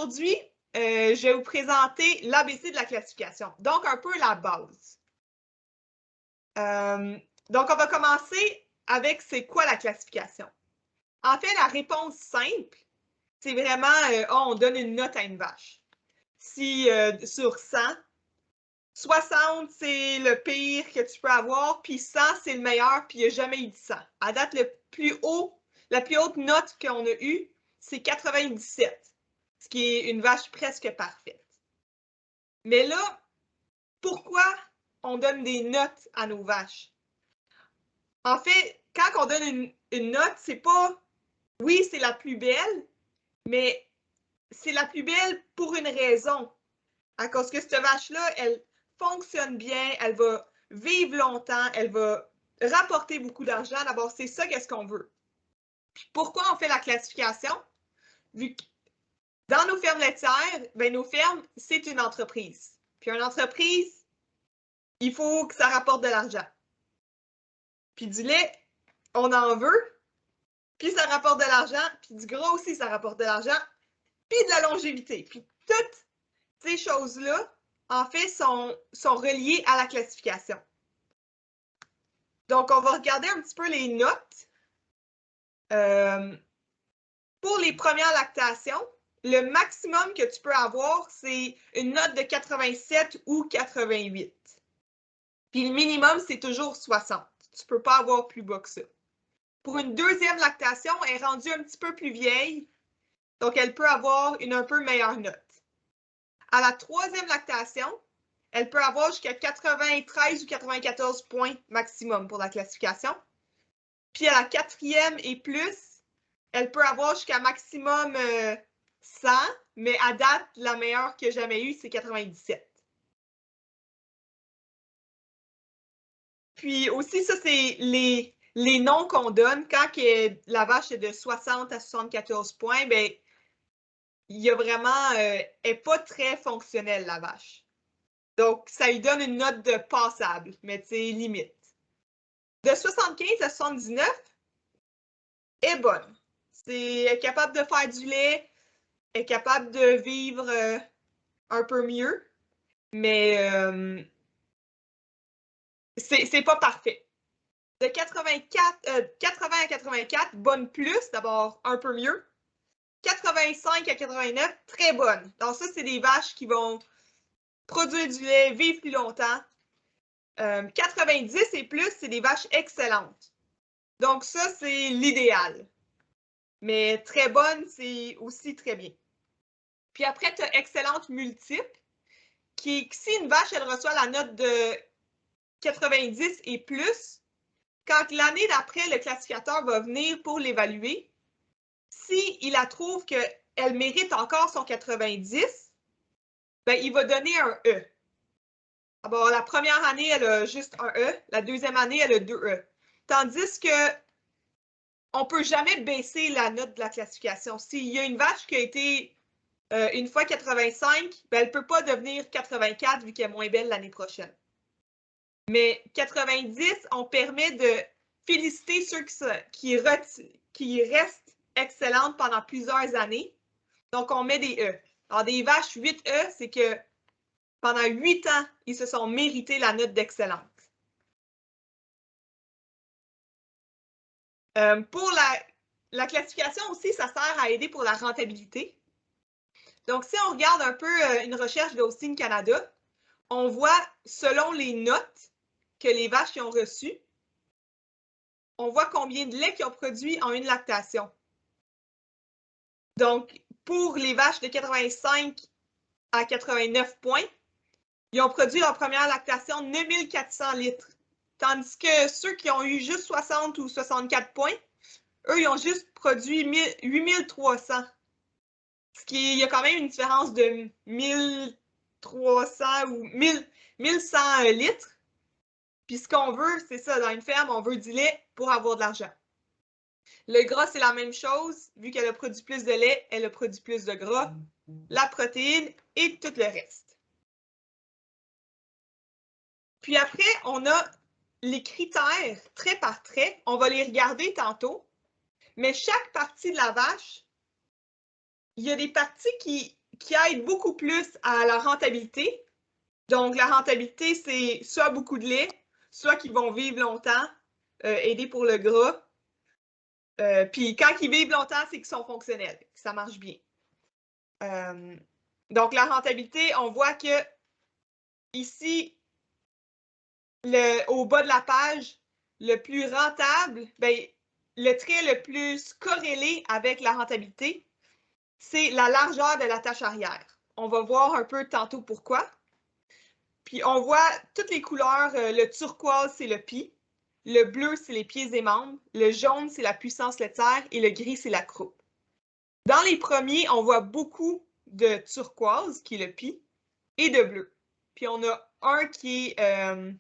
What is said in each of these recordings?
aujourd'hui, je vais vous présenter l'ABC de la classification, donc un peu la base. Donc, on va commencer avec c'est quoi la classification? En fait, la réponse simple, c'est vraiment, on donne une note à une vache. Si sur 100, 60, c'est le pire que tu peux avoir, puis 100, c'est le meilleur, puis il n'y a jamais eu de 100. À date, la plus haute note qu'on a eue, c'est 97, ce qui est une vache presque parfaite. Mais là, pourquoi on donne des notes à nos vaches? En fait, quand on donne une note, c'est pas, oui, c'est la plus belle, mais c'est la plus belle pour une raison. À cause que cette vache-là, elle fonctionne bien, elle va vivre longtemps, elle va rapporter beaucoup d'argent. D'abord, c'est ça qu'est-ce qu'on veut. Puis pourquoi on fait la classification? Vu que dans nos fermes laitières, ben, nos fermes, c'est une entreprise. Puis une entreprise, il faut que ça rapporte de l'argent. Puis du lait, on en veut, puis ça rapporte de l'argent, puis du gras aussi, ça rapporte de l'argent, puis de la longévité. Puis toutes ces choses-là, en fait, sont reliées à la classification. Donc, on va regarder un petit peu les notes. Pour les premières lactations, le maximum que tu peux avoir, c'est une note de 87 ou 88. Puis le minimum, c'est toujours 60. Tu ne peux pas avoir plus bas que ça. Pour une deuxième lactation, elle est rendue un petit peu plus vieille, donc elle peut avoir une un peu meilleure note. À la troisième lactation, elle peut avoir jusqu'à 93 ou 94 points maximum pour la classification. Puis à la quatrième et plus, elle peut avoir jusqu'à maximum 100, mais à date, la meilleure que j'ai jamais eue, c'est 97. Puis aussi, ça, c'est les noms qu'on donne. Quand la vache est de 60 à 74 points, bien, il y a vraiment, elle n'est pas très fonctionnelle, la vache. Donc, ça lui donne une note de passable, mais c'est limite. De 75 à 79, est bonne. Elle est capable de faire du lait, elle est capable de vivre un peu mieux, mais c'est pas parfait. De 80 à 84, bonne plus, d'abord un peu mieux. 85 à 89, très bonne. Donc ça, c'est des vaches qui vont produire du lait, vivre plus longtemps. 90 et plus, c'est des vaches excellentes. Donc ça, c'est l'idéal. Mais très bonne, c'est aussi très bien. Puis après, tu as excellente multiple, qui est que si une vache, elle reçoit la note de 90 et plus, quand l'année d'après, le classificateur va venir pour l'évaluer, s'il la trouve qu'elle mérite encore son 90, ben, il va donner un E. Alors, la première année, elle a juste un E. La deuxième année, elle a 2 E. Tandis que on ne peut jamais baisser la note de la classification. S'il y a une vache qui a été une fois 85, ben, elle ne peut pas devenir 84 vu qu'elle est moins belle l'année prochaine. Mais 90, on permet de féliciter ceux qui restent excellentes pendant plusieurs années. Donc, on met des E. Alors, des vaches 8E, c'est que pendant 8 ans, ils se sont mérités la note d'excellence. Pour la classification aussi, ça sert à aider pour la rentabilité. Donc, si on regarde un peu une recherche d'Austin Canada, on voit, selon les notes que les vaches ont reçues, on voit combien de lait qu'ils ont produit en une lactation. Donc, pour les vaches de 85 à 89 points, ils ont produit leur première lactation 9400 litres. Tandis que ceux qui ont eu juste 60 ou 64 points, eux, ils ont juste produit 8300. Il y a quand même une différence de 1300 ou 1100 litres. Puis ce qu'on veut, c'est ça, dans une ferme, on veut du lait pour avoir de l'argent. Le gras, c'est la même chose. Vu qu'elle a produit plus de lait, elle a produit plus de gras, la protéine et tout le reste. Puis après, on a les critères trait par trait. On va les regarder tantôt. Mais chaque partie de la vache, il y a des parties qui aident beaucoup plus à la rentabilité. Donc, la rentabilité, c'est soit beaucoup de lait, soit qu'ils vont vivre longtemps, aider pour le gras. Puis quand ils vivent longtemps, c'est qu'ils sont fonctionnels, que ça marche bien. Donc, la rentabilité, on voit que ici, au bas de la page, le plus rentable, ben, le trait le plus corrélé avec la rentabilité, c'est la largeur de la tâche arrière. On va voir un peu tantôt pourquoi. Puis on voit toutes les couleurs, le turquoise, c'est le pis, le bleu, c'est les pieds et membres, le jaune, c'est la puissance laitière et le gris, c'est la croupe. Dans les premiers, on voit beaucoup de turquoise, qui est le pis, et de bleu. Puis on a un qui est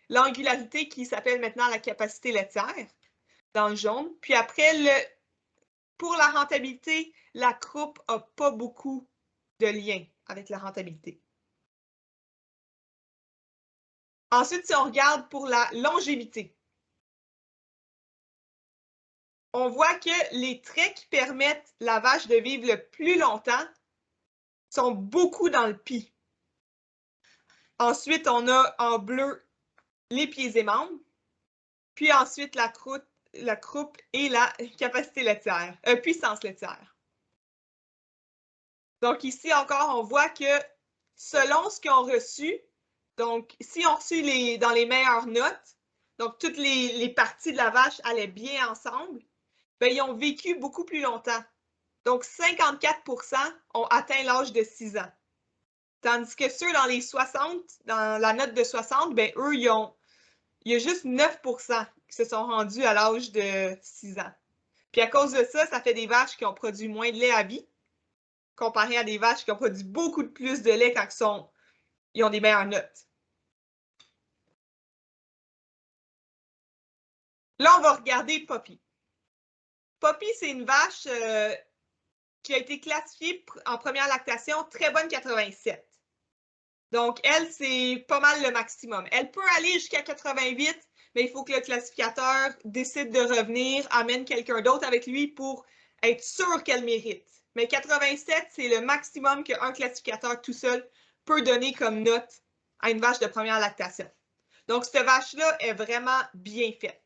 l'angularité, qui s'appelle maintenant la capacité laitière, dans le jaune. Puis après, pour la rentabilité, la croupe n'a pas beaucoup de lien avec la rentabilité. Ensuite, si on regarde pour la longévité, on voit que les traits qui permettent la vache de vivre le plus longtemps sont beaucoup dans le pis. Ensuite, on a en bleu les pieds et membres, puis ensuite la croupe et la capacité laitière, puissance laitière. Donc ici encore, on voit que selon ce qu'ils ont reçu, donc si on reçu dans les meilleures notes, donc toutes les parties de la vache allaient bien ensemble, bien, ils ont vécu beaucoup plus longtemps. Donc 54% ont atteint l'âge de 6 ans. Tandis que ceux dans les 60, dans la note de 60, bien, eux, il y a juste 9% qui se sont rendus à l'âge de 6 ans. Puis à cause de ça, ça fait des vaches qui ont produit moins de lait à vie, comparé à des vaches qui ont produit beaucoup de plus de lait quand ils ont des meilleures notes. Là, on va regarder Poppy. Poppy, c'est une vache qui a été classifiée en première lactation très bonne 87. Donc, elle, c'est pas mal le maximum. Elle peut aller jusqu'à 88, mais il faut que le classificateur décide de revenir, amène quelqu'un d'autre avec lui pour être sûr qu'elle mérite. Mais 87, c'est le maximum qu'un classificateur tout seul peut donner comme note à une vache de première lactation. Donc, cette vache-là est vraiment bien faite.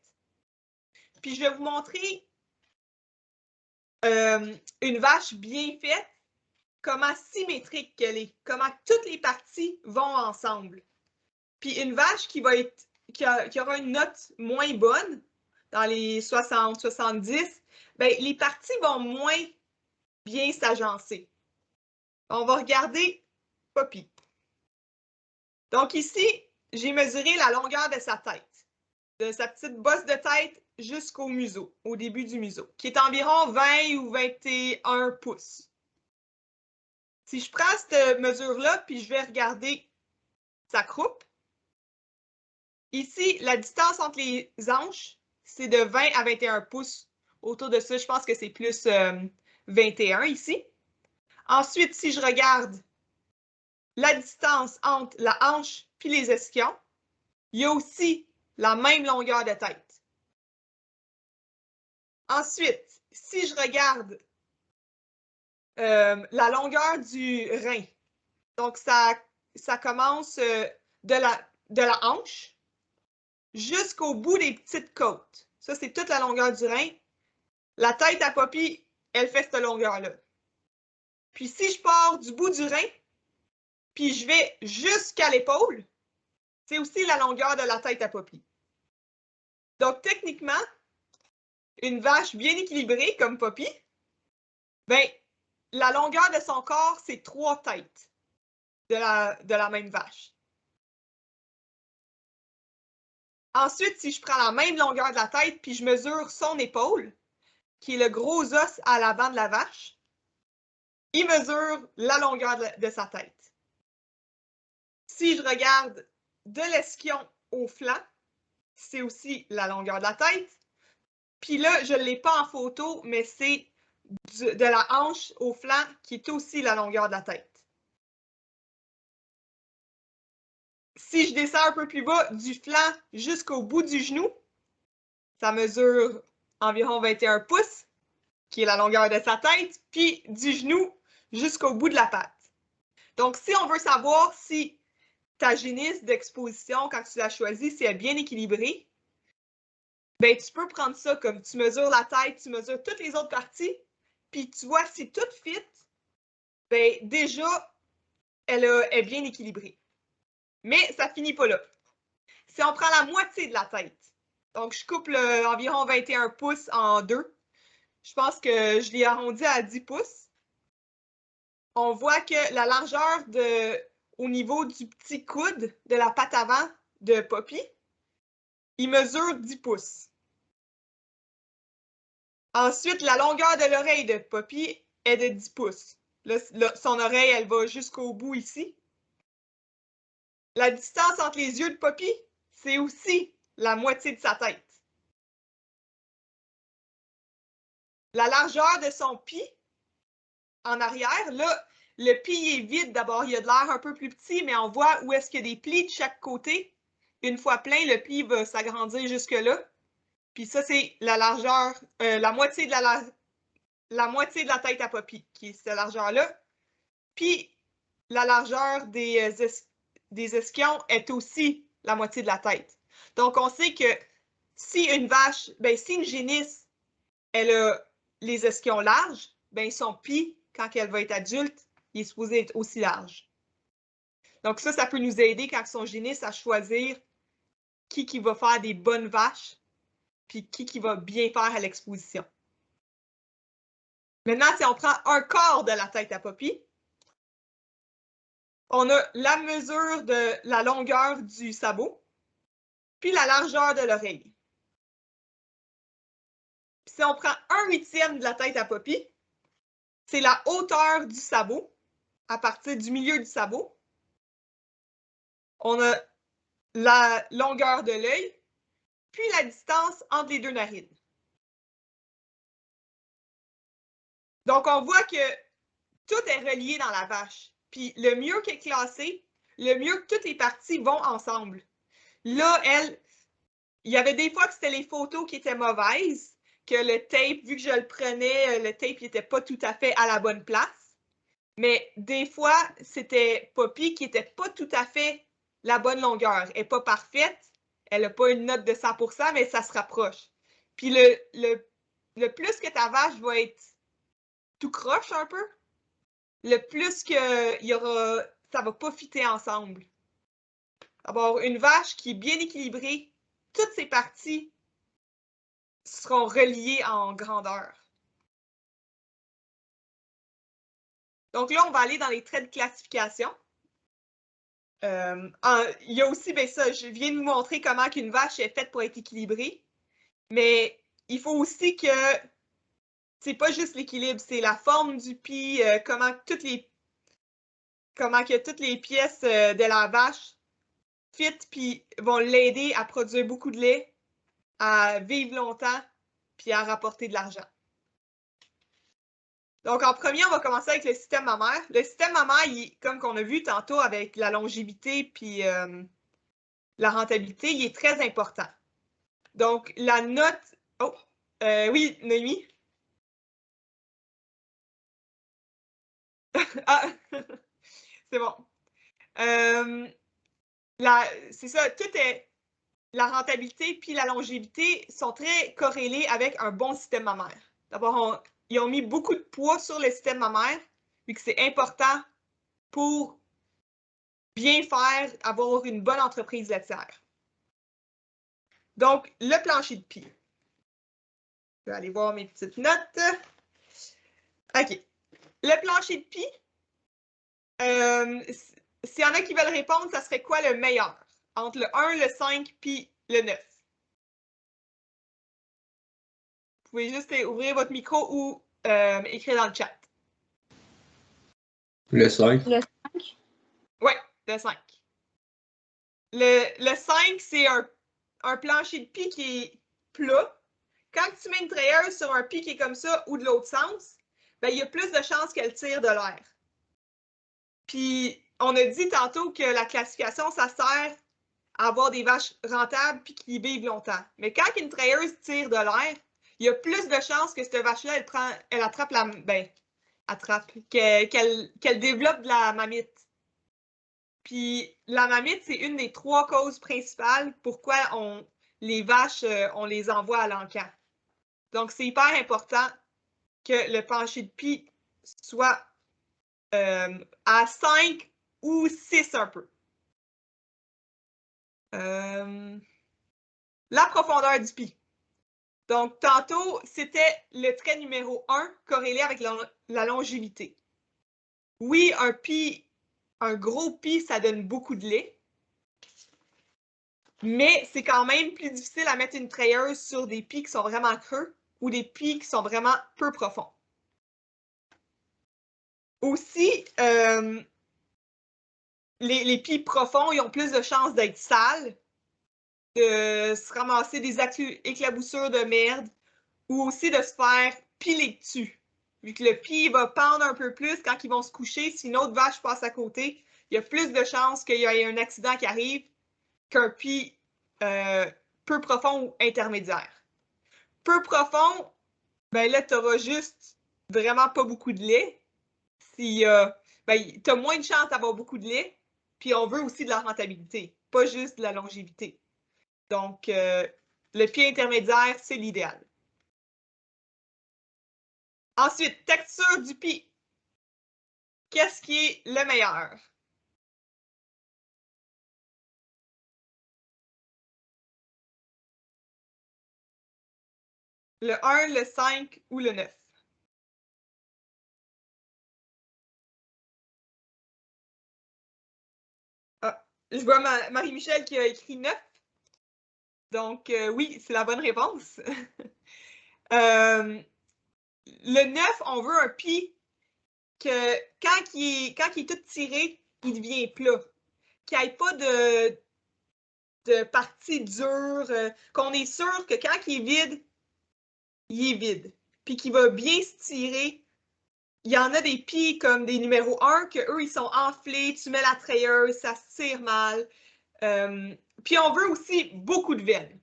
Puis, je vais vous montrer une vache bien faite, comment symétrique qu'elle est, comment toutes les parties vont ensemble. Puis une vache qui aura une note moins bonne, dans les 60, 70, bien, les parties vont moins bien s'agencer. On va regarder Poppy. Donc ici, j'ai mesuré la longueur de sa tête, de sa petite bosse de tête jusqu'au museau, au début du museau, qui est environ 20 ou 21 pouces. Si je prends cette mesure-là, puis je vais regarder sa croupe, ici, la distance entre les hanches, c'est de 20 à 21 pouces. Autour de ça, je pense que c'est plus 21 ici. Ensuite, si je regarde la distance entre la hanche et les ischions, il y a aussi la même longueur de tête. Ensuite, si je regarde la longueur du rein, donc ça commence de la hanche jusqu'au bout des petites côtes. Ça, c'est toute la longueur du rein. La tête à Poppy, elle fait cette longueur-là. Puis si je pars du bout du rein, puis je vais jusqu'à l'épaule, c'est aussi la longueur de la tête à Poppy. Donc, techniquement, une vache bien équilibrée comme Poppy, ben, la longueur de son corps, c'est 3 têtes de la même vache. Ensuite, si je prends la même longueur de la tête, puis je mesure son épaule, qui est le gros os à l'avant de la vache, il mesure la longueur de sa tête. Si je regarde de l'esquion au flanc, c'est aussi la longueur de la tête. Puis là, je ne l'ai pas en photo, mais c'est de la hanche au flanc qui est aussi la longueur de la tête. Si je descends un peu plus bas, du flanc jusqu'au bout du genou, ça mesure environ 21 pouces, qui est la longueur de sa tête, puis du genou jusqu'au bout de la patte. Donc, si on veut savoir si ta génisse d'exposition, quand tu l'as choisie, si elle est bien équilibrée, ben, tu peux prendre ça comme tu mesures la tête, tu mesures toutes les autres parties, puis tu vois si tout fit, ben, déjà, elle est bien équilibrée. Mais ça finit pas là. Si on prend la moitié de la tête, donc je coupe environ 21 pouces en deux, je pense que je l'ai arrondi à 10 pouces, on voit que la largeur au niveau du petit coude de la patte avant de Poppy, il mesure 10 pouces. Ensuite, la longueur de l'oreille de Poppy est de 10 pouces. Là, son oreille, elle va jusqu'au bout ici. La distance entre les yeux de Poppy, c'est aussi la moitié de sa tête. La largeur de son pied en arrière, là, le pied est vide. D'abord, il a de l'air un peu plus petit, mais on voit où est-ce qu'il y a des plis de chaque côté. Une fois plein, le pli va s'agrandir jusque-là. Puis ça, c'est la largeur, la moitié de la tête à Poppy, qui est cette largeur-là. Puis la largeur des ischions est aussi la moitié de la tête. Donc, on sait que si une vache, ben, si une génisse, elle a les ischions larges, ben, son pis, quand elle va être adulte, il est supposé être aussi large. Donc, ça peut nous aider quand son génisse à choisir qui va faire des bonnes vaches, puis qui va bien faire à l'exposition. Maintenant, si on prend un quart de la tête à Poppy, on a la mesure de la longueur du sabot, puis la largeur de l'oreille. Si on prend 1/8 de la tête à Poppy, c'est la hauteur du sabot à partir du milieu du sabot. On a la longueur de l'œil, puis la distance entre les deux narines. Donc, on voit que tout est relié dans la vache. Puis le mieux qu'elle est classée, le mieux que toutes les parties vont ensemble. Là, il y avait des fois que c'était les photos qui étaient mauvaises, que le tape, vu que je le prenais, le tape n'était pas tout à fait à la bonne place. Mais des fois, c'était Poppy qui n'était pas tout à fait la bonne longueur. Elle n'est pas parfaite, elle n'a pas une note de 100%, mais ça se rapproche. Puis le plus que ta vache va être tout croche un peu, le plus que ça va pas fitter ensemble. D'abord, une vache qui est bien équilibrée, toutes ses parties seront reliées en grandeur. Donc là, on va aller dans les traits de classification. Il y a aussi, ben ça, je viens de vous montrer comment une vache est faite pour être équilibrée, mais il faut aussi que c'est pas juste l'équilibre, c'est la forme du pis, comment que toutes les pièces de la vache fit puis vont l'aider à produire beaucoup de lait, à vivre longtemps puis à rapporter de l'argent. Donc, en premier, on va commencer avec le système mammaire. Le système mammaire, comme qu'on a vu tantôt avec la longévité puis la rentabilité, il est très important. Donc, la note... Oh, oui, Noémie? Ah, c'est bon. C'est ça, la rentabilité puis la longévité sont très corrélés avec un bon système mammaire. D'abord, ils ont mis beaucoup de poids sur le système mammaire, vu que c'est important pour bien faire, avoir une bonne entreprise laitière. Donc, le plancher de pie. Je vais aller voir mes petites notes. OK. Le plancher de pie, s'il y en a qui veulent répondre, ça serait quoi le meilleur? Entre le 1, le 5 puis le 9. Vous pouvez juste ouvrir votre micro ou écrire dans le chat. Le 5. Le 5? Oui, le 5. Le 5, c'est un plancher de pie qui est plat. Quand tu mets une treilleuse sur un pie qui est comme ça ou de l'autre sens, ben, il y a plus de chances qu'elle tire de l'air. Puis, on a dit tantôt que la classification, ça sert à avoir des vaches rentables puis qui vivent longtemps. Mais quand une treilleuse tire de l'air, il y a plus de chances que cette vache-là, elle attrape qu'elle développe de la mamite. Puis la mamite, c'est une des 3 causes principales pourquoi les vaches, on les envoie à l'encan. Donc, c'est hyper important que le pencher de pie soit à 5 ou 6 un peu. La profondeur du pie. Donc, tantôt, c'était le trait numéro 1 corrélé avec la longévité. Oui, un gros pie, ça donne beaucoup de lait, mais c'est quand même plus difficile à mettre une treilleuse sur des pies qui sont vraiment creux ou des pies qui sont vraiment peu profonds. Aussi, les pies profonds, ils ont plus de chances d'être sales, de se ramasser des éclaboussures de merde ou aussi de se faire piler dessus. Vu que le pied va pendre un peu plus quand ils vont se coucher, si une autre vache passe à côté, il y a plus de chances qu'il y ait un accident qui arrive qu'un pied peu profond ou intermédiaire. Peu profond, ben là, tu n'auras juste vraiment pas beaucoup de lait. Ben, tu as moins de chances d'avoir beaucoup de lait, puis on veut aussi de la rentabilité, pas juste de la longévité. Donc, le pied intermédiaire, c'est l'idéal. Ensuite, texture du pied. Qu'est-ce qui est le meilleur? Le 1, le 5 ou le 9? Ah, je vois Marie-Michel qui a écrit 9. Donc, oui, c'est la bonne réponse. Le 9, on veut un pied que quand il est tout tiré, il devient plat. Qu'il n'y ait pas de partie dure, qu'on est sûr que quand il est vide, il est vide. Puis qu'il va bien se tirer. Il y en a des pieds comme des numéros 1 que eux ils sont enflés, tu mets la treilleuse, ça se tire mal. Puis on veut aussi beaucoup de veine.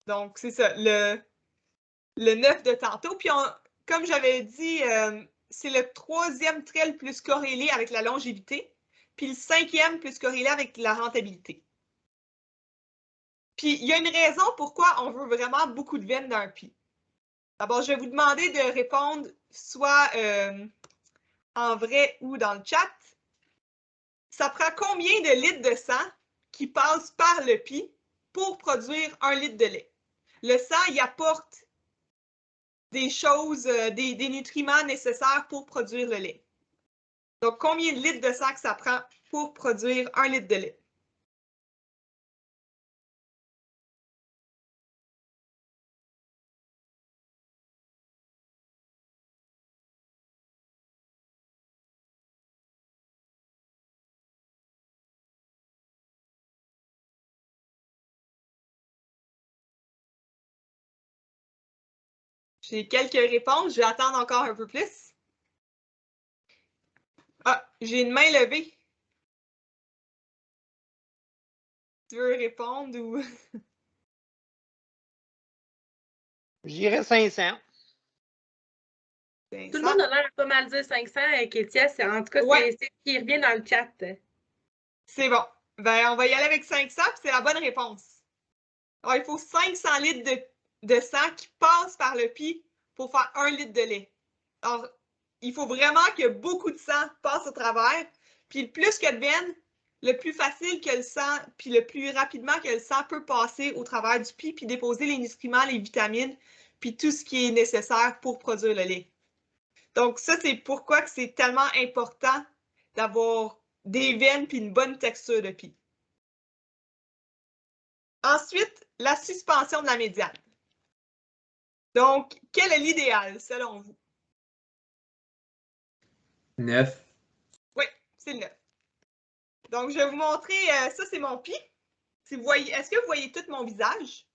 Donc, c'est ça, le 9 de tantôt. Puis, comme j'avais dit, c'est le 3e trait le plus corrélé avec la longévité, puis le 5e plus corrélé avec la rentabilité. Puis, il y a une raison pourquoi on veut vraiment beaucoup de veine dans un pied. D'abord, je vais vous demander de répondre soit en vrai ou dans le chat. Ça prend combien de litres de sang qui passe par le pie pour produire 1 litre de lait? Le sang, il apporte des choses, des nutriments nécessaires pour produire le lait. Donc, combien de litres de sang que ça prend pour produire 1 litre de lait? J'ai quelques réponses. Je vais attendre encore un peu plus. Ah, j'ai une main levée. Tu veux répondre ou... J'irais 500. Tout le monde a l'air pas mal dire 500, Kétia. En tout cas, ouais. c'est ce qui revient dans le chat. C'est bon. Ben, on va y aller avec 500, puis c'est la bonne réponse. Alors, il faut 500 litres de sang qui passe par le pie pour faire 1 litre de lait. Alors, il faut vraiment que beaucoup de sang passe au travers. Puis le plus que de veine, le plus facile que le sang, puis le plus rapidement que le sang peut passer au travers du pie, puis déposer les nutriments, les vitamines, puis tout ce qui est nécessaire pour produire le lait. Donc ça, c'est pourquoi que c'est tellement important d'avoir des veines puis une bonne texture de pie. Ensuite, la suspension de la médiane. Donc, quel est l'idéal selon vous? 9. Oui, c'est le 9. Donc, je vais vous montrer, ça c'est mon pie. Si vous voyez, est-ce que vous voyez tout mon visage?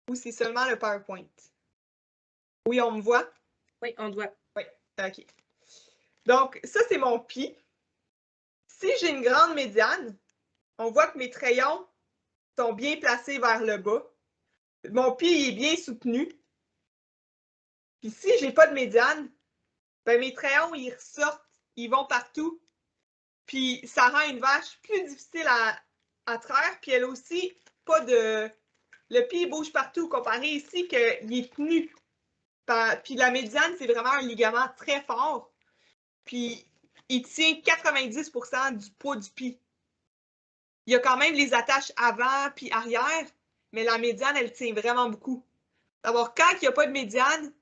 Ou c'est seulement le PowerPoint? Oui, on me voit? Oui, on doit. Oui, OK. Donc, ça c'est mon pie. Si j'ai une grande médiane, on voit que mes crayons sont bien placés vers le bas. Mon pied est bien soutenu. Puis si j'ai pas de médiane, ben mes crayons, ils ressortent ils vont partout. Puis ça rend une vache plus difficile à traire. Puis elle aussi, pas de... Le pied bouge partout, comparé ici qu'il est tenu. Puis la médiane, c'est vraiment un ligament très fort. Puis il tient 90% du poids du pied. Il y a quand même les attaches avant puis arrière, mais la médiane, elle tient vraiment beaucoup. D'abord, quand il n'y a pas de médiane,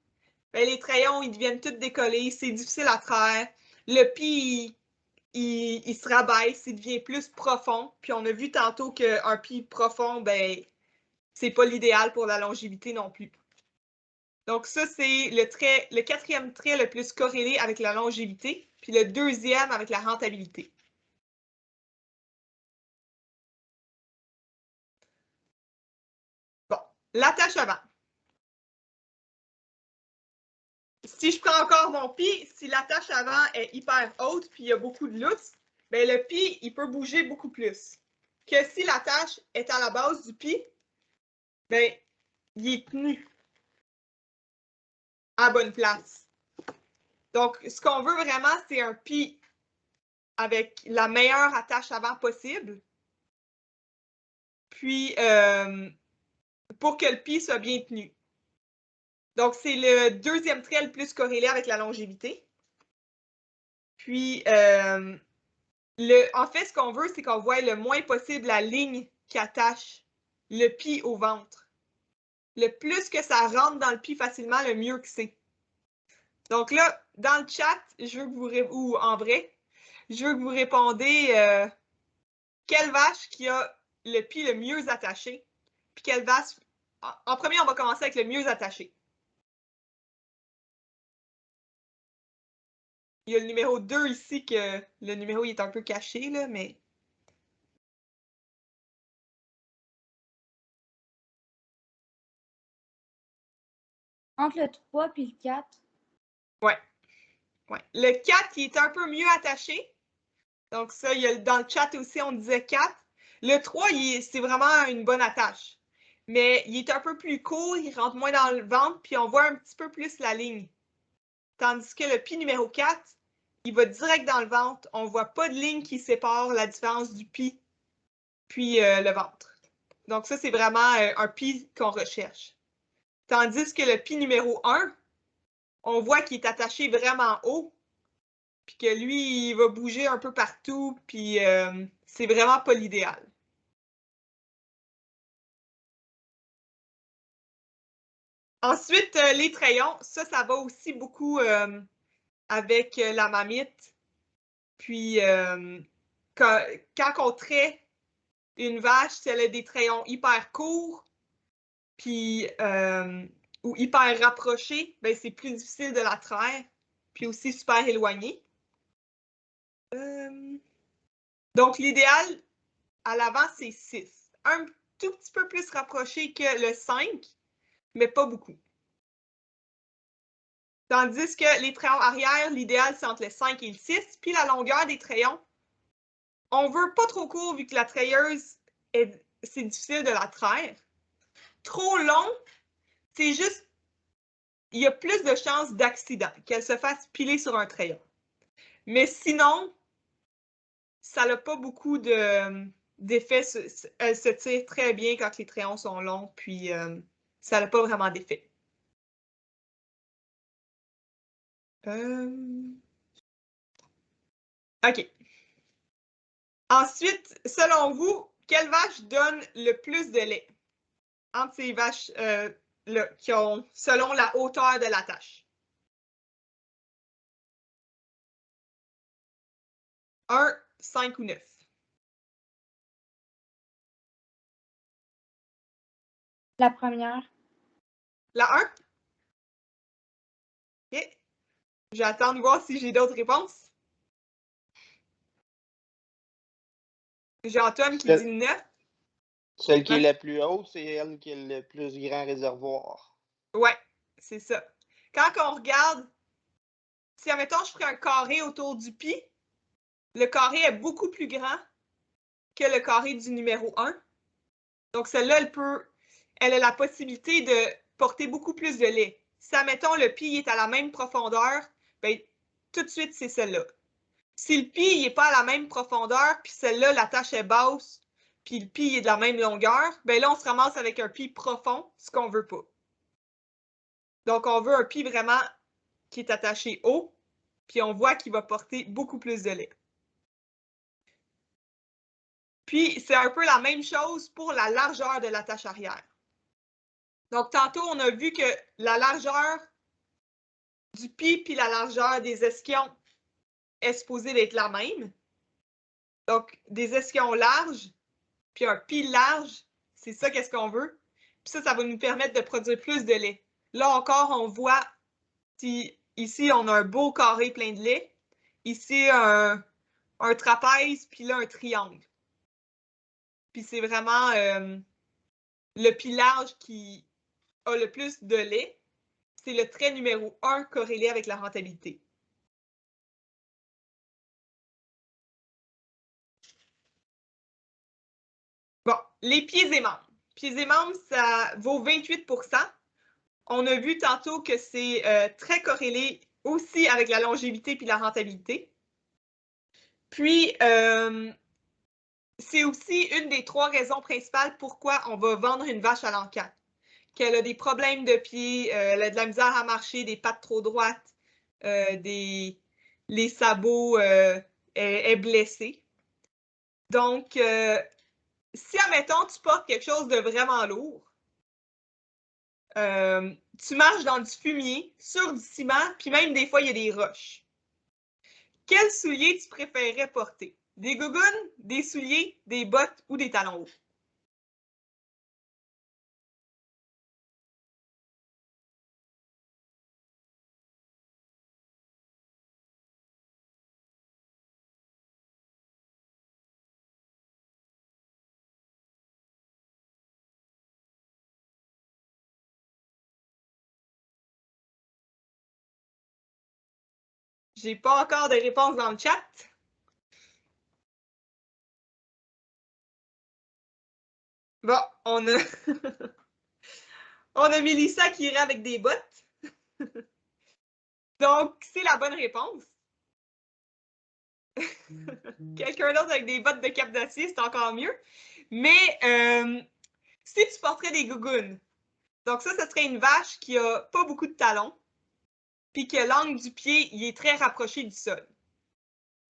ben, les trayons, ils deviennent tous décollés, c'est difficile à traire. Le pied, il se rabaisse, il devient plus profond. Puis on a vu tantôt qu'un pied profond, ben, c'est pas l'idéal pour la longévité non plus. Donc ça, c'est le quatrième trait le plus corrélé avec la longévité, puis le deuxième avec la rentabilité. Bon, l'attache avant. Si je prends encore mon pied, si l'attache avant est hyper haute puis il y a beaucoup de lousse, ben le pied, il peut bouger beaucoup plus. Que si l'attache est à la base du pied, ben, il est tenu à bonne place. Donc, ce qu'on veut vraiment, c'est un pied avec la meilleure attache avant possible. Puis, pour que le pied soit bien tenu. Donc, c'est le deuxième trait le plus corrélé avec la longévité. Puis, en fait, ce qu'on veut, c'est qu'on voit le moins possible la ligne qui attache le pied au ventre. Le plus que ça rentre dans le pied facilement, le mieux que c'est. Donc là, dans le chat, je veux que vous ou en vrai, je veux que vous répondez quelle vache qui a le pied le mieux attaché, puis quelle vache. En premier, on va commencer avec le mieux attaché. Il y a le numéro 2 ici, que le numéro il est un peu caché, là, mais. Entre le 3 et le 4. Ouais. Ouais. Le 4, il est un peu mieux attaché. Donc, ça, dans le chat aussi, on disait 4. Le 3, c'est vraiment une bonne attache. Mais il est un peu plus court, il rentre moins dans le ventre, puis on voit un petit peu plus la ligne. Tandis que le pied numéro 4, il va direct dans le ventre. On ne voit pas de ligne qui sépare la différence du pied puis le ventre. Donc, ça, c'est vraiment un pied qu'on recherche. Tandis que le pied numéro 1, on voit qu'il est attaché vraiment haut, puis que lui, il va bouger un peu partout, puis c'est vraiment pas l'idéal. Ensuite, les trayons, ça va aussi beaucoup avec la mamite. Puis, quand on traite une vache, si elle a des trayons hyper courts, puis, ou hyper rapprochés, ben, c'est plus difficile de la traire, puis aussi super éloigné. Donc, l'idéal à l'avant, c'est 6. Un tout petit peu plus rapproché que le 5, mais pas beaucoup. Tandis que les trayons arrière, l'idéal, c'est entre le 5 et le 6. Puis la longueur des trayons, on veut pas trop court vu que la trailleuse, c'est difficile de la traire. Trop long, c'est juste, il y a plus de chances d'accident, qu'elle se fasse piler sur un crayon. Mais sinon, ça n'a pas beaucoup d'effet. Elle se tire très bien quand les crayons sont longs, puis ça n'a pas vraiment d'effet. OK. Ensuite, selon vous, quelle vache donne le plus de lait entre ces vaches là, qui ont, selon la hauteur de l'attache? 1, 5 ou 9? La première. La 1? OK. J'attends de voir si j'ai d'autres réponses. J'ai Antoine qui dit 9. Celle qui est la plus haute, c'est elle qui a le plus grand réservoir. Ouais, c'est ça. Quand on regarde, si, admettons, je ferais un carré autour du pied, le carré est beaucoup plus grand que le carré du numéro 1. Donc, celle-là, elle a la possibilité de porter beaucoup plus de lait. Si, admettons, le pied est à la même profondeur, bien, tout de suite, c'est celle-là. Si le pied n'est pas à la même profondeur, puis celle-là, la tache est basse, puis le pied est de la même longueur, ben là, on se ramasse avec un pied profond, ce qu'on ne veut pas. Donc, on veut un pied vraiment qui est attaché haut, puis on voit qu'il va porter beaucoup plus de lait. Puis, c'est un peu la même chose pour la largeur de la tache arrière. Donc, tantôt, on a vu que la largeur du pied puis la largeur des ischions est supposée d'être la même. Donc, des ischions larges puis un pied large, c'est ça qu'est-ce qu'on veut. Puis ça va nous permettre de produire plus de lait. Là encore, on voit, ici, on a un beau carré plein de lait. Ici, un trapèze, puis là, un triangle. Puis c'est vraiment le pied large qui a le plus de lait. C'est le trait numéro 1 corrélé avec la rentabilité. Bon, les pieds et membres. Pieds et membres, ça vaut 28 %. On a vu tantôt que c'est très corrélé aussi avec la longévité puis la rentabilité. Puis, c'est aussi une des 3 raisons principales pourquoi on va vendre une vache à l'an 4. Qu'elle a des problèmes de pied, elle a de la misère à marcher, des pattes trop droites, les sabots, est blessée. Donc, si, admettons, tu portes quelque chose de vraiment lourd, tu marches dans du fumier, sur du ciment, puis même des fois, il y a des roches. Quels souliers tu préférerais porter? Des gougounes, des souliers, des bottes ou des talons hauts? J'ai pas encore de réponse dans le chat. Bon, on a on a Mélissa qui irait avec des bottes. Donc, c'est la bonne réponse. Quelqu'un d'autre avec des bottes de cap d'acier, c'est encore mieux. Mais si tu porterais des gougounes, donc ça serait une vache qui a pas beaucoup de talons, puis que l'angle du pied, il est très rapproché du sol.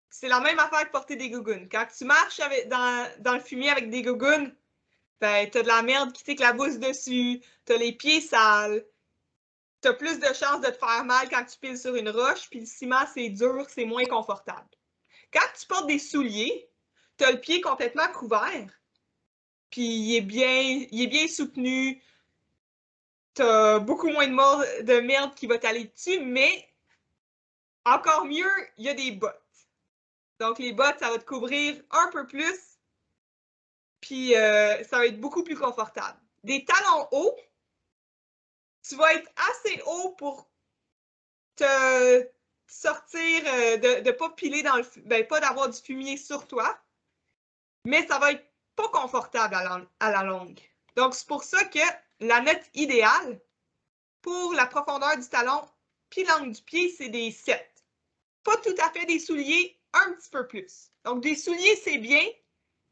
C'est la même affaire que porter des gougounes. Quand tu marches dans le fumier avec des gougounes, ben, t'as de la merde qui t'éclabousse dessus, t'as les pieds sales, t'as plus de chances de te faire mal quand tu piles sur une roche, puis le ciment, c'est dur, c'est moins confortable. Quand tu portes des souliers, t'as le pied complètement couvert, puis il est bien soutenu, t'as beaucoup moins de merde qui va t'aller dessus, mais encore mieux, il y a des bottes. Donc, les bottes, ça va te couvrir un peu plus, puis ça va être beaucoup plus confortable. Des talons hauts, tu vas être assez haut pour te sortir, de ne pas piler dans le ben, pas d'avoir du fumier sur toi, mais ça va être pas confortable à la longue. Donc, c'est pour ça que la note idéale pour la profondeur du talon puis l'angle du pied, c'est des 7. Pas tout à fait des souliers, un petit peu plus. Donc, des souliers, c'est bien,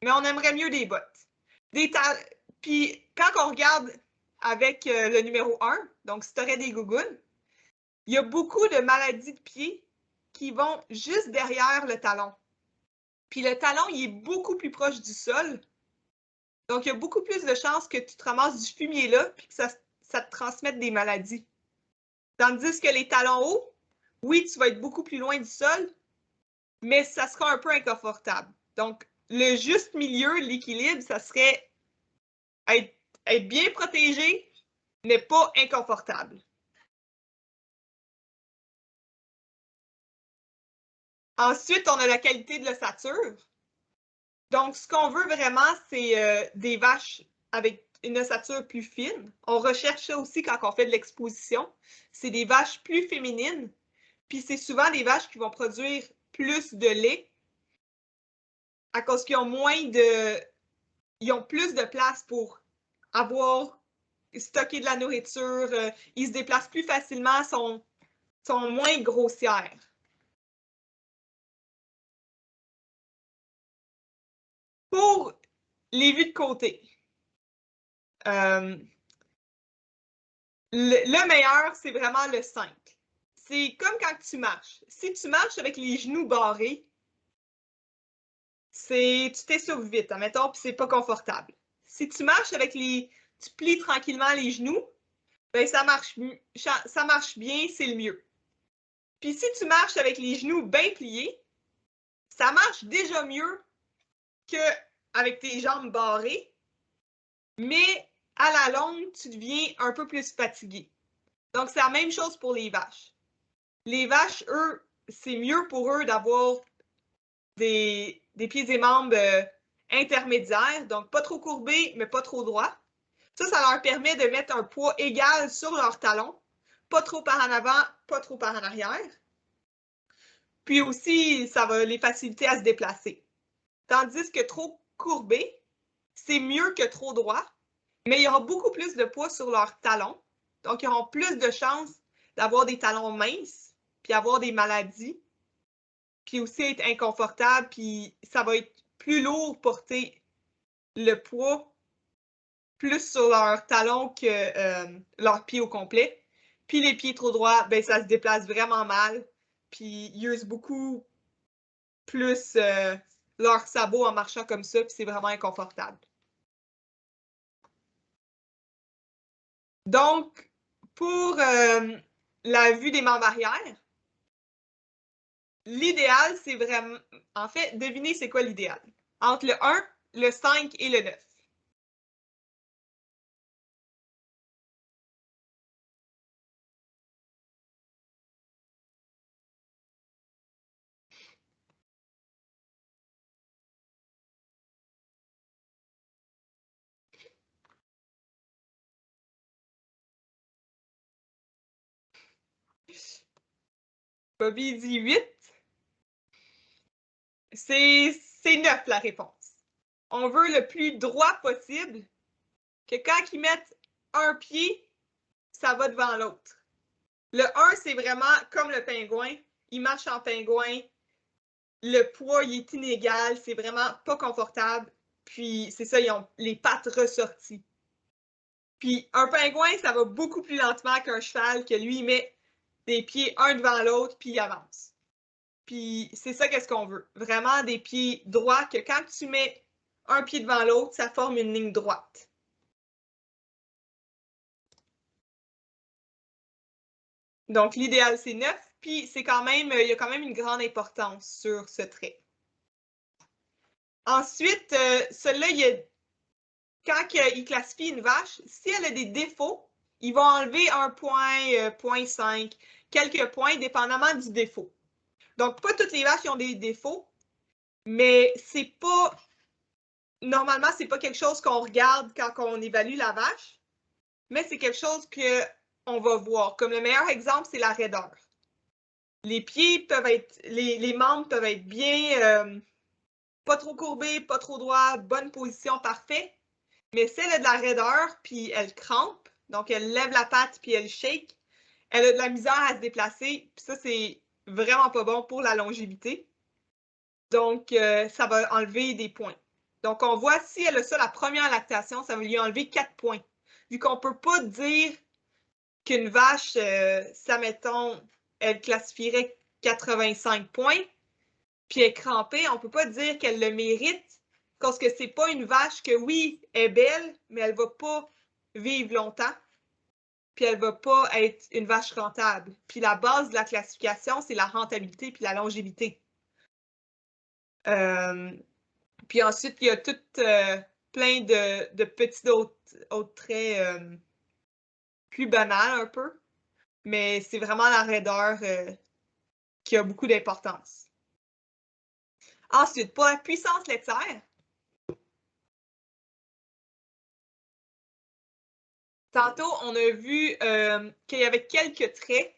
mais on aimerait mieux des bottes. Puis, quand on regarde avec le numéro 1, donc si tu aurais des gougounes, il y a beaucoup de maladies de pied qui vont juste derrière le talon. Puis le talon, il est beaucoup plus proche du sol. Donc, il y a beaucoup plus de chances que tu te ramasses du fumier là puis que ça te transmette des maladies. Tandis que les talons hauts, oui, tu vas être beaucoup plus loin du sol, mais ça sera un peu inconfortable. Donc, le juste milieu, l'équilibre, ça serait être bien protégé, mais pas inconfortable. Ensuite, on a la qualité de l'ossature. Donc, ce qu'on veut vraiment, c'est des vaches avec une ossature plus fine. On recherche ça aussi quand on fait de l'exposition. C'est des vaches plus féminines. Puis c'est souvent des vaches qui vont produire plus de lait à cause qu'ils ont ils ont plus de place pour stocker de la nourriture. Ils se déplacent plus facilement, sont moins grossières. Pour les vues de côté, le meilleur, c'est vraiment le 5. C'est comme quand tu marches. Si tu marches avec les genoux barrés, tu t'essouffles vite, admettons, puis c'est pas confortable. Si tu marches avec tu plies tranquillement les genoux, ben ça marche bien, c'est le mieux. Puis si tu marches avec les genoux bien pliés, ça marche déjà mieux qu'avec tes jambes barrées, mais à la longue, tu deviens un peu plus fatigué. Donc, c'est la même chose pour les vaches. Les vaches, eux, c'est mieux pour eux d'avoir des pieds et membres intermédiaires, donc pas trop courbés, mais pas trop droits. Ça leur permet de mettre un poids égal sur leurs talons, pas trop par en avant, pas trop par en arrière. Puis aussi, ça va les faciliter à se déplacer. Tandis que trop courbé, c'est mieux que trop droit, mais il y aura beaucoup plus de poids sur leurs talons. Donc, ils auront plus de chances d'avoir des talons minces, puis avoir des maladies, puis aussi être inconfortable, puis ça va être plus lourd porter le poids plus sur leurs talons que leurs pieds au complet. Puis les pieds trop droits, ben ça se déplace vraiment mal, puis ils usent beaucoup plus leurs sabots en marchant comme ça, puis c'est vraiment inconfortable. Donc, pour la vue des membres arrière, l'idéal, c'est vraiment... En fait, devinez c'est quoi l'idéal. Entre le 1, le 5 et le 9. Bobby dit 8. C'est 9 la réponse. On veut le plus droit possible, que quand ils mettent un pied, ça va devant l'autre. Le 1, c'est vraiment comme le pingouin. Il marche en pingouin. Le poids, il est inégal. C'est vraiment pas confortable. Puis, c'est ça, ils ont les pattes ressorties. Puis, un pingouin, ça va beaucoup plus lentement qu'un cheval, que lui, il met des pieds un devant l'autre, puis il avance. Puis, c'est ça qu'est-ce qu'on veut. Vraiment des pieds droits, que quand tu mets un pied devant l'autre, ça forme une ligne droite. Donc, l'idéal, c'est 9, puis il y a quand même une grande importance sur ce trait. Ensuite, celui-là, quand il classifie une vache, si elle a des défauts, il va enlever un point, 0.5, quelques points, dépendamment du défaut. Donc, pas toutes les vaches ont des défauts, mais c'est pas... Normalement, c'est pas quelque chose qu'on regarde quand on évalue la vache, mais c'est quelque chose qu'on va voir. Comme le meilleur exemple, c'est la raideur. Les pieds peuvent être... Les membres peuvent être bien... pas trop courbés, pas trop droits, bonne position, parfait. Mais si elle a de la raideur, puis elle crampe, donc elle lève la patte, puis elle shake, elle a de la misère à se déplacer, puis ça, c'est vraiment pas bon pour la longévité. Donc, ça va enlever des points. Donc, on voit, si elle a ça la première lactation, ça va lui enlever 4 points. Vu qu'on ne peut pas dire qu'une vache, ça, mettons, elle classifierait 85 points, puis elle est crampée, on ne peut pas dire qu'elle le mérite, parce que c'est pas une vache que, oui, est belle, mais elle ne va pas vivre longtemps, puis elle ne va pas être une vache rentable. Puis la base de la classification, c'est la rentabilité puis la longévité. Puis ensuite, il y a tout plein de petits autres traits plus banals un peu, mais c'est vraiment la raideur qui a beaucoup d'importance. Ensuite, pour la puissance laitière, tantôt, on a vu qu'il y avait quelques traits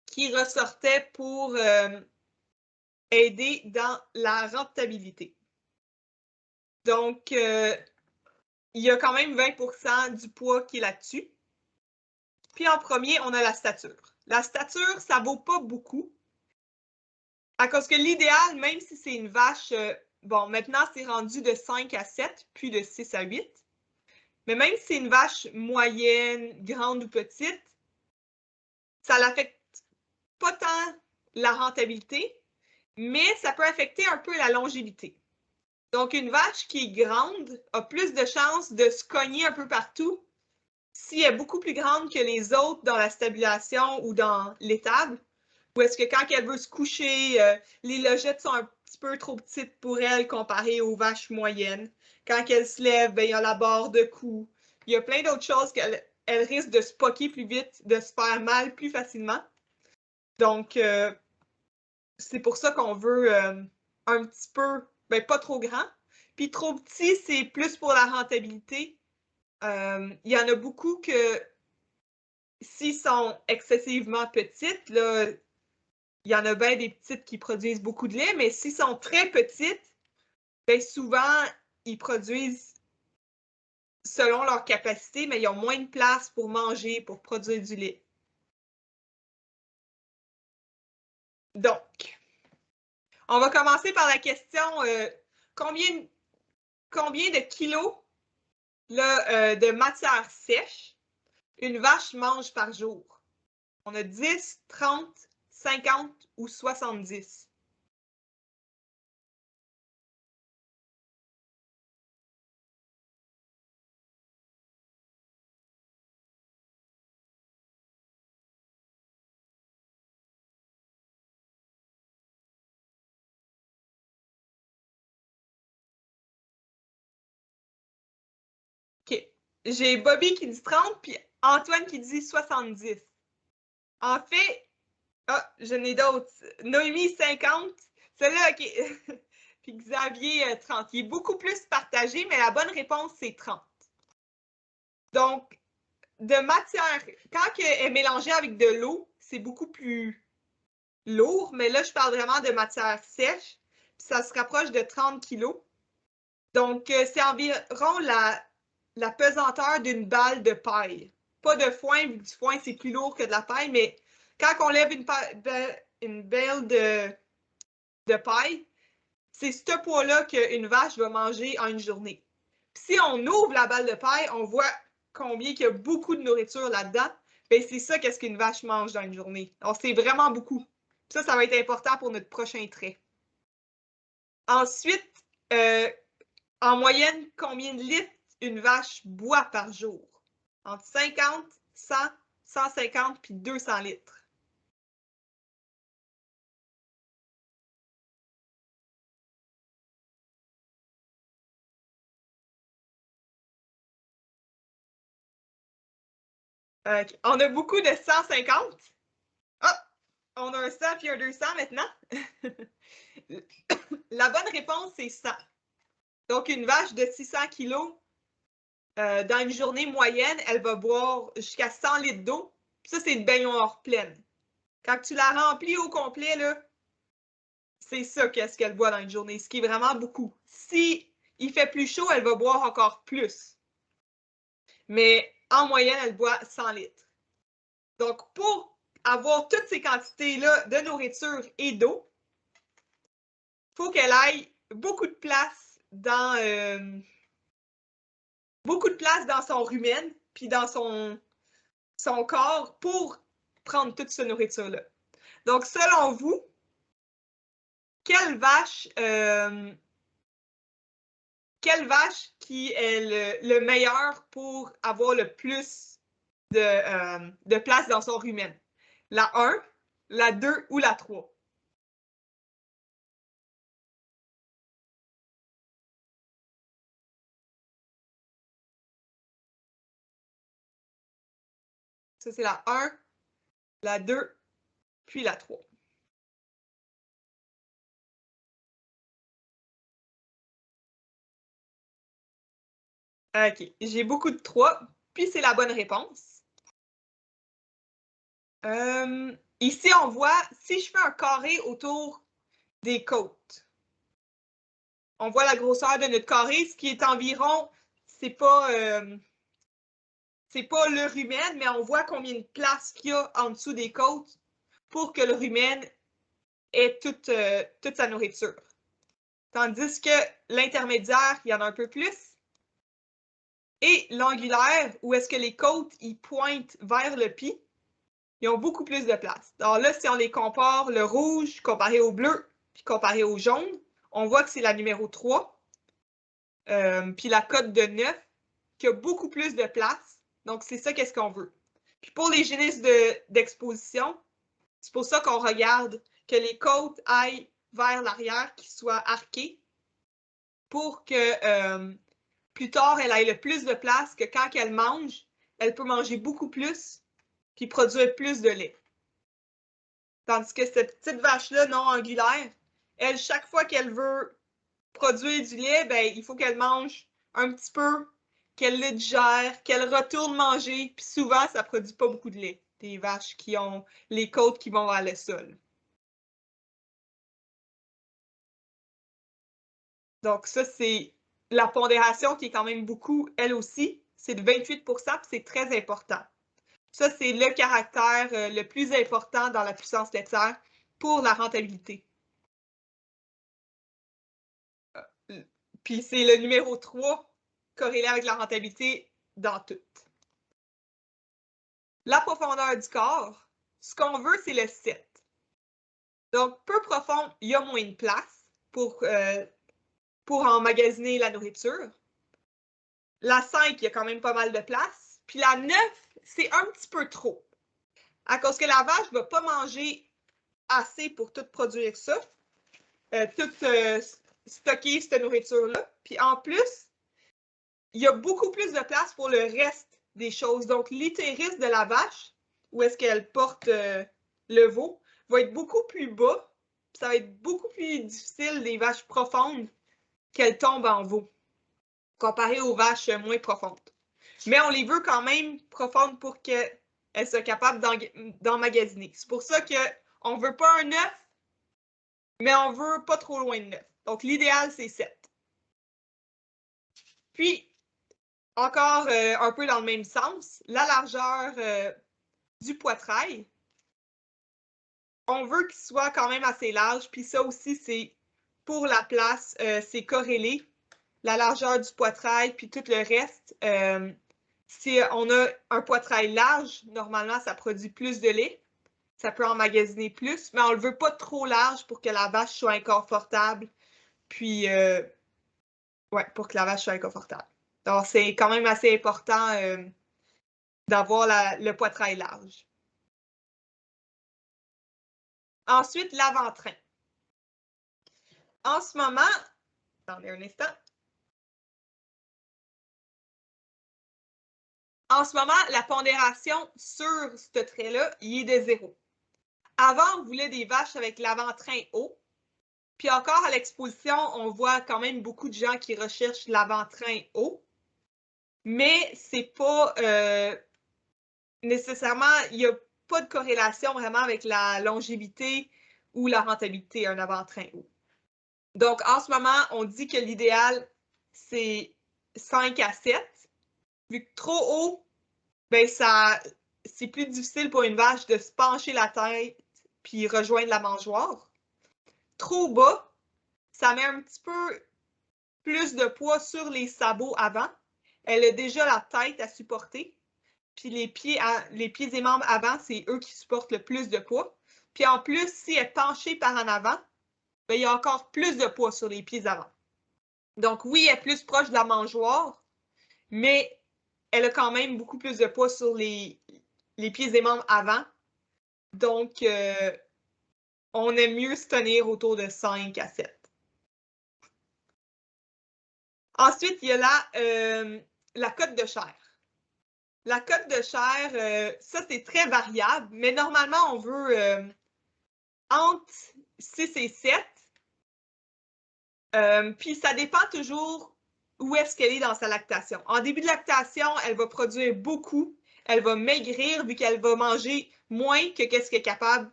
qui ressortaient pour aider dans la rentabilité. Donc, il y a quand même 20% du poids qui est là-dessus. Puis en premier, on a la stature. La stature, ça ne vaut pas beaucoup. À cause que l'idéal, même si c'est une vache bon, maintenant, c'est rendu de 5 à 7, puis de 6 à 8. Mais même si c'est une vache moyenne, grande ou petite, ça n'affecte pas tant la rentabilité, mais ça peut affecter un peu la longévité. Donc, une vache qui est grande a plus de chances de se cogner un peu partout si elle est beaucoup plus grande que les autres dans la stabulation ou dans l'étable. Ou est-ce que quand elle veut se coucher, les logettes sont un petit peu trop petites pour elle comparées aux vaches moyennes. Quand elle se lève, ben, il y a la barre de cou. Il y a plein d'autres choses qu'elle risque de se poquer plus vite, de se faire mal plus facilement. Donc, c'est pour ça qu'on veut un petit peu, ben, pas trop grand. Puis trop petit, c'est plus pour la rentabilité. Il y en a beaucoup que s'ils sont excessivement petites, là, il y en a bien des petites qui produisent beaucoup de lait, mais s'ils sont très petites, bien souvent, ils produisent selon leur capacité, mais ils ont moins de place pour manger, pour produire du lait. Donc, on va commencer par la question combien de kilos là, de matière sèche une vache mange par jour? On a 10, 30, 50 ou 70. OK. J'ai Bobby qui dit 30, puis Antoine qui dit 70. En fait, je n'ai d'autres. Noémie, 50. Celle-là, OK. Puis Xavier, 30. Il est beaucoup plus partagé, mais la bonne réponse, c'est 30. Donc, de matière, quand elle est mélangée avec de l'eau, c'est beaucoup plus lourd, mais là, je parle vraiment de matière sèche. Puis ça se rapproche de 30 kg. Donc, c'est environ la pesanteur d'une balle de paille. Pas de foin, vu que du foin, c'est plus lourd que de la paille, mais quand on lève une balle de paille, c'est ce poids-là qu'une vache va manger en une journée. Puis si on ouvre la balle de paille, on voit combien il y a beaucoup de nourriture là-dedans. Bien, c'est ça qu'est-ce qu'une vache mange dans une journée. Alors, c'est vraiment beaucoup. Ça va être important pour notre prochain trait. Ensuite, en moyenne, combien de litres une vache boit par jour? Entre 50, 100, 150 puis 200 litres. On a beaucoup de 150. Ah! On a un 100 puis un 200 maintenant. La bonne réponse, c'est 100. Donc, une vache de 600 kg, dans une journée moyenne, elle va boire jusqu'à 100 litres d'eau. Ça, c'est une baignoire pleine. Quand tu la remplis au complet, là, c'est ça qu'est-ce qu'elle boit dans une journée, ce qui est vraiment beaucoup. Si il fait plus chaud, elle va boire encore plus. Mais en moyenne, elle boit 100 litres. Donc, pour avoir toutes ces quantités-là de nourriture et d'eau, il faut qu'elle aille beaucoup de place dans son rumen, puis dans son corps pour prendre toute cette nourriture-là. Donc, selon vous, quelle vache qui est le meilleur pour avoir le plus de place dans son rumen? La 1, la 2 ou la 3? Ça, c'est la 1, la 2, puis la 3. OK, j'ai beaucoup de 3, puis c'est la bonne réponse. Ici, on voit, si je fais un carré autour des côtes, on voit la grosseur de notre carré, ce qui est environ, c'est pas le rumen, mais on voit combien de place qu'il y a en dessous des côtes pour que le rumen ait toute sa nourriture. Tandis que l'intermédiaire, il y en a un peu plus. Et l'angulaire, où est-ce que les côtes, ils pointent vers le pis, ils ont beaucoup plus de place. Alors là, si on les compare, le rouge comparé au bleu, puis comparé au jaune, on voit que c'est la numéro 3. Puis la cote de 9, qui a beaucoup plus de place. Donc, c'est ça qu'est-ce qu'on veut. Puis pour les génisses d'exposition, c'est pour ça qu'on regarde que les côtes aillent vers l'arrière, qu'ils soient arquées, pour que plus tard, elle ait le plus de place, que quand elle mange, elle peut manger beaucoup plus, puis produire plus de lait. Tandis que cette petite vache-là non angulaire, elle, chaque fois qu'elle veut produire du lait, ben, il faut qu'elle mange un petit peu, qu'elle le digère, qu'elle retourne manger, puis souvent, ça ne produit pas beaucoup de lait. Des vaches qui ont les côtes qui vont vers le sol. Donc, ça, c'est la pondération qui est quand même beaucoup, elle aussi. C'est de 28 %, puis c'est très important. Ça, c'est le caractère le plus important dans la puissance laitière pour la rentabilité. Puis c'est le numéro 3 corrélé avec la rentabilité dans tout. La profondeur du corps, ce qu'on veut, c'est le 7. Donc, peu profond, il y a moins de place pour emmagasiner la nourriture. La 5, il y a quand même pas mal de place. Puis la 9, c'est un petit peu trop. À cause que la vache ne va pas manger assez pour tout produire ça, stocker cette nourriture-là. Puis en plus, il y a beaucoup plus de place pour le reste des choses. Donc, l'utérus de la vache, où est-ce qu'elle porte le veau, va être beaucoup plus bas. Ça va être beaucoup plus difficile des vaches profondes qu'elles tombent en veau, comparé aux vaches moins profondes. Mais on les veut quand même profondes pour qu'elles soient capables d'emmagasiner. C'est pour ça qu'on ne veut pas un 9, mais on ne veut pas trop loin de 9. Donc, l'idéal, c'est 7. Puis, encore un peu dans le même sens, la largeur du poitrail, on veut qu'il soit quand même assez large. Puis ça aussi, c'est pour la place, c'est corrélé. La largeur du poitrail, puis tout le reste. Si on a un poitrail large, normalement, ça produit plus de lait. Ça peut emmagasiner plus, mais on ne le veut pas trop large pour que la vache soit inconfortable. Puis, ouais, pour que la vache soit inconfortable. Donc, c'est quand même assez important d'avoir le poitrail large. Ensuite, l'avant-train. En ce moment, attendez un instant. En ce moment, la pondération sur ce trait-là, il est de 0. Avant, on voulait des vaches avec l'avant-train haut. Puis encore à l'exposition, on voit quand même beaucoup de gens qui recherchent l'avant-train haut. Mais c'est pas nécessairement, il n'y a pas de corrélation vraiment avec la longévité ou la rentabilité, un avant-train haut. Donc, en ce moment, on dit que l'idéal, c'est 5 à 7. Vu que trop haut, ben c'est plus difficile pour une vache de se pencher la tête puis rejoindre la mangeoire. Trop bas, ça met un petit peu plus de poids sur les sabots avant. Elle a déjà la tête à supporter. Puis les pieds et membres avant, c'est eux qui supportent le plus de poids. Puis en plus, si elle est penchée par en avant, ben, il y a encore plus de poids sur les pieds avant. Donc oui, elle est plus proche de la mangeoire, mais elle a quand même beaucoup plus de poids sur les pieds et membres avant. Donc, on aime mieux se tenir autour de 5 à 7. Ensuite, il y a la cote de chair. La cote de chair, ça, c'est très variable, mais normalement, on veut entre 6 et 7. Puis, ça dépend toujours où est-ce qu'elle est dans sa lactation. En début de lactation, elle va produire beaucoup. Elle va maigrir vu qu'elle va manger moins que qu'est-ce qu'elle est capable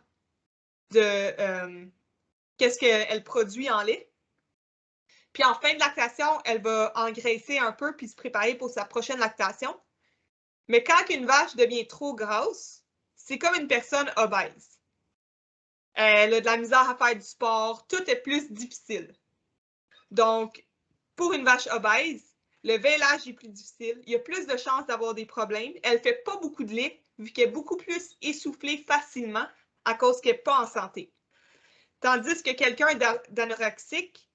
de... qu'est-ce qu'elle produit en lait. Puis, en fin de lactation, elle va engraisser un peu puis se préparer pour sa prochaine lactation. Mais quand une vache devient trop grosse, c'est comme une personne obèse. Elle a de la misère à faire du sport, tout est plus difficile. Donc, pour une vache obèse, le vêlage est plus difficile. Il y a plus de chances d'avoir des problèmes. Elle ne fait pas beaucoup de lait, vu qu'elle est beaucoup plus essoufflée facilement à cause qu'elle n'est pas en santé. Tandis que quelqu'un d'anorexique,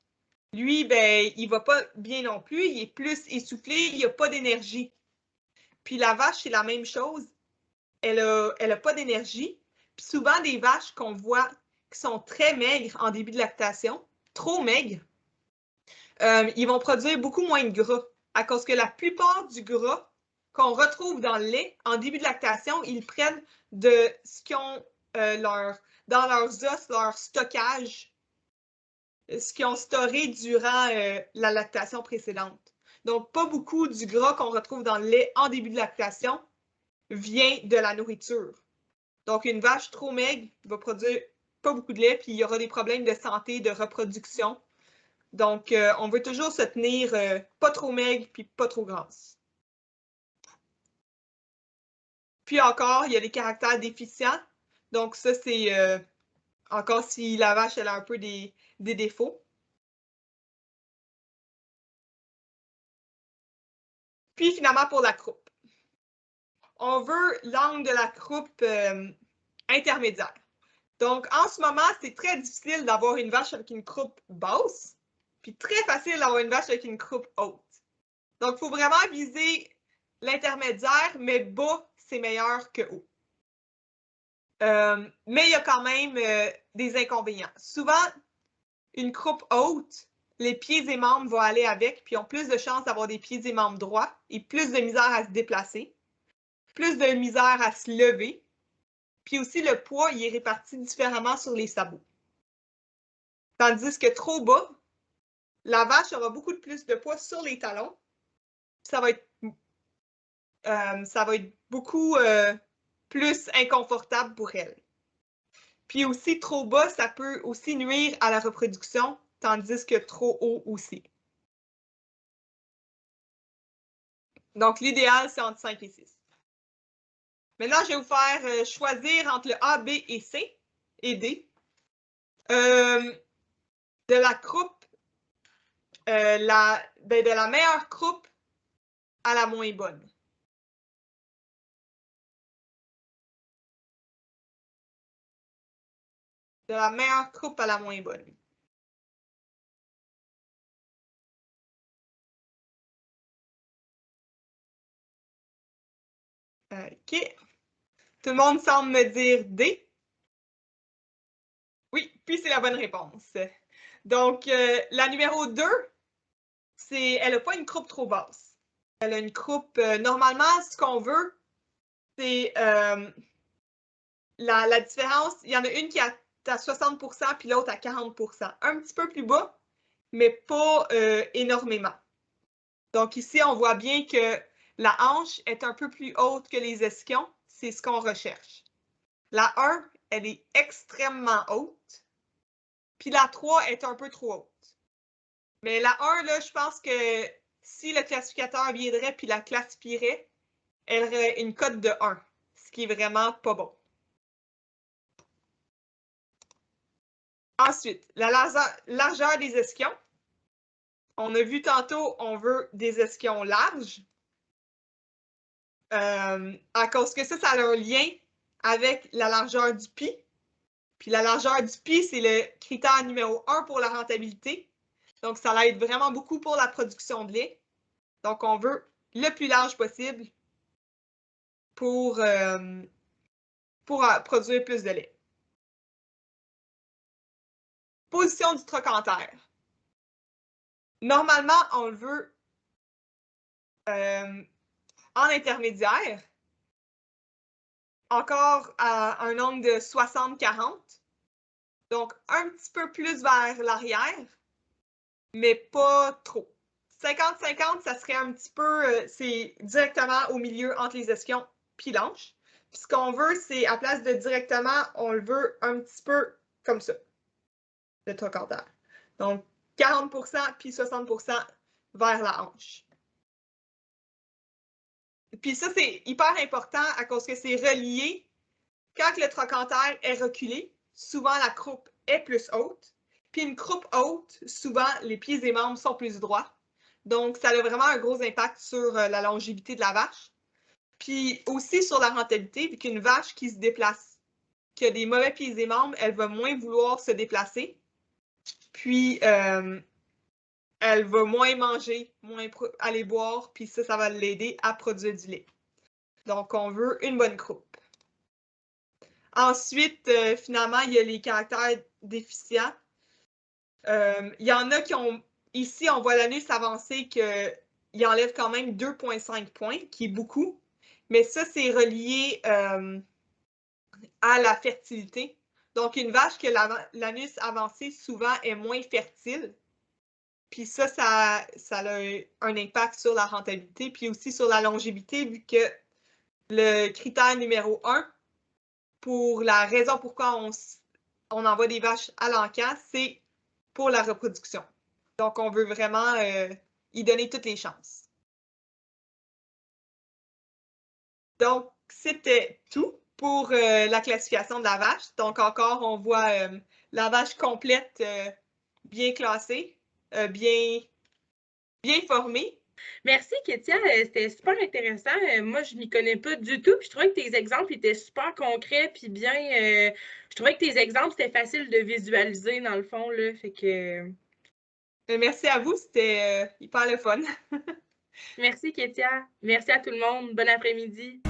lui, ben, il ne va pas bien non plus. Il est plus essoufflé, il n'a pas d'énergie. Puis la vache, c'est la même chose. Elle a pas d'énergie. Puis souvent, des vaches qu'on voit qui sont très maigres en début de lactation, trop maigres, ils vont produire beaucoup moins de gras. À cause que la plupart du gras qu'on retrouve dans le lait, en début de lactation, ils prennent de ce qu'ils ont dans leurs os, leur stockage, ce qu'ils ont storé durant la lactation précédente. Donc, pas beaucoup du gras qu'on retrouve dans le lait en début de lactation vient de la nourriture. Donc, une vache trop maigre va produire pas beaucoup de lait, puis il y aura des problèmes de santé, de reproduction. Donc, on veut toujours se tenir pas trop maigre puis pas trop grasse. Puis encore, il y a les caractères déficients. Donc, ça, c'est encore si la vache elle a un peu des défauts. Puis finalement, pour la croupe. On veut l'angle de la croupe intermédiaire. Donc, en ce moment, c'est très difficile d'avoir une vache avec une croupe basse, puis très facile d'avoir une vache avec une croupe haute. Donc, il faut vraiment viser l'intermédiaire, mais bas, c'est meilleur que haut. Mais il y a quand même des inconvénients. Souvent, une croupe haute, les pieds et membres vont aller avec, puis ont plus de chances d'avoir des pieds et membres droits et plus de misère à se déplacer, plus de misère à se lever, puis aussi le poids, il est réparti différemment sur les sabots. Tandis que trop bas, la vache aura beaucoup plus de poids sur les talons, ça va être beaucoup plus inconfortable pour elle. Puis aussi, trop bas, ça peut aussi nuire à la reproduction, tandis que trop haut aussi. Donc, l'idéal, c'est entre 5 et 6. Maintenant, je vais vous faire choisir entre le A, B et C et D. De la croupe, de la meilleure croupe à la moins bonne. De la meilleure croupe à la moins bonne. OK. Tout le monde semble me dire D. Oui, puis c'est la bonne réponse. Donc, la numéro 2, elle n'a pas une croupe trop basse. Elle a une croupe, normalement, ce qu'on veut, c'est la différence. Il y en a une qui est à 60% puis l'autre à 40%. Un petit peu plus bas, mais pas énormément. Donc ici, on voit bien que la hanche est un peu plus haute que les ischions. C'est ce qu'on recherche. La 1, elle est extrêmement haute. Puis la 3 est un peu trop haute. Mais la 1, là, je pense que si le classificateur viendrait puis la classifierait, elle aurait une cote de 1, ce qui est vraiment pas bon. Ensuite, la largeur des ischions. On a vu tantôt, on veut des ischions larges. À cause que ça a un lien avec la largeur du pis. Puis la largeur du pis, c'est le critère numéro 1 pour la rentabilité. Donc, ça l'aide vraiment beaucoup pour la production de lait. Donc, on veut le plus large possible pour produire plus de lait. Position du trochanter. Normalement, on le veut en intermédiaire, encore à un angle de 60-40. Donc, un petit peu plus vers l'arrière, mais pas trop. 50-50, ça serait un petit peu, c'est directement au milieu entre les ischions puis l'hanche. Puis ce qu'on veut, c'est à place de directement, on le veut un petit peu comme ça, le trochanter. Donc, 40% puis 60% vers la hanche. Puis ça, c'est hyper important à cause que c'est relié. Quand le trochanter est reculé, souvent la croupe est plus haute. Puis une croupe haute, souvent, les pieds et membres sont plus droits. Donc, ça a vraiment un gros impact sur la longévité de la vache. Puis aussi sur la rentabilité, vu qu'une vache qui se déplace, qui a des mauvais pieds et membres, elle va moins vouloir se déplacer. Puis, elle va moins manger, moins aller boire, puis ça va l'aider à produire du lait. Donc, on veut une bonne croupe. Ensuite, finalement, il y a les caractères déficients. Il y en a qui ont... Ici, on voit l'anus avancé qu'il enlève quand même 2,5 points, qui est beaucoup. Mais ça, c'est relié à la fertilité. Donc, une vache qui a l'anus avancé, souvent, est moins fertile. Puis ça a un impact sur la rentabilité, puis aussi sur la longévité, vu que le critère numéro 1, pour la raison pourquoi on envoie des vaches à l'encan, c'est pour la reproduction. Donc, on veut vraiment y donner toutes les chances. Donc, c'était tout pour la classification de la vache. Donc, encore, on voit la vache complète, bien classée, bien formée. Merci, Kétia. C'était super intéressant. Moi, je m'y connais pas du tout. Puis je trouvais que tes exemples étaient super concrets puis bien. Je trouvais que tes exemples, c'était facile de visualiser dans le fond, là. Fait que... Merci à vous, c'était hyper le fun. Merci, Kétia. Merci à tout le monde. Bon après-midi.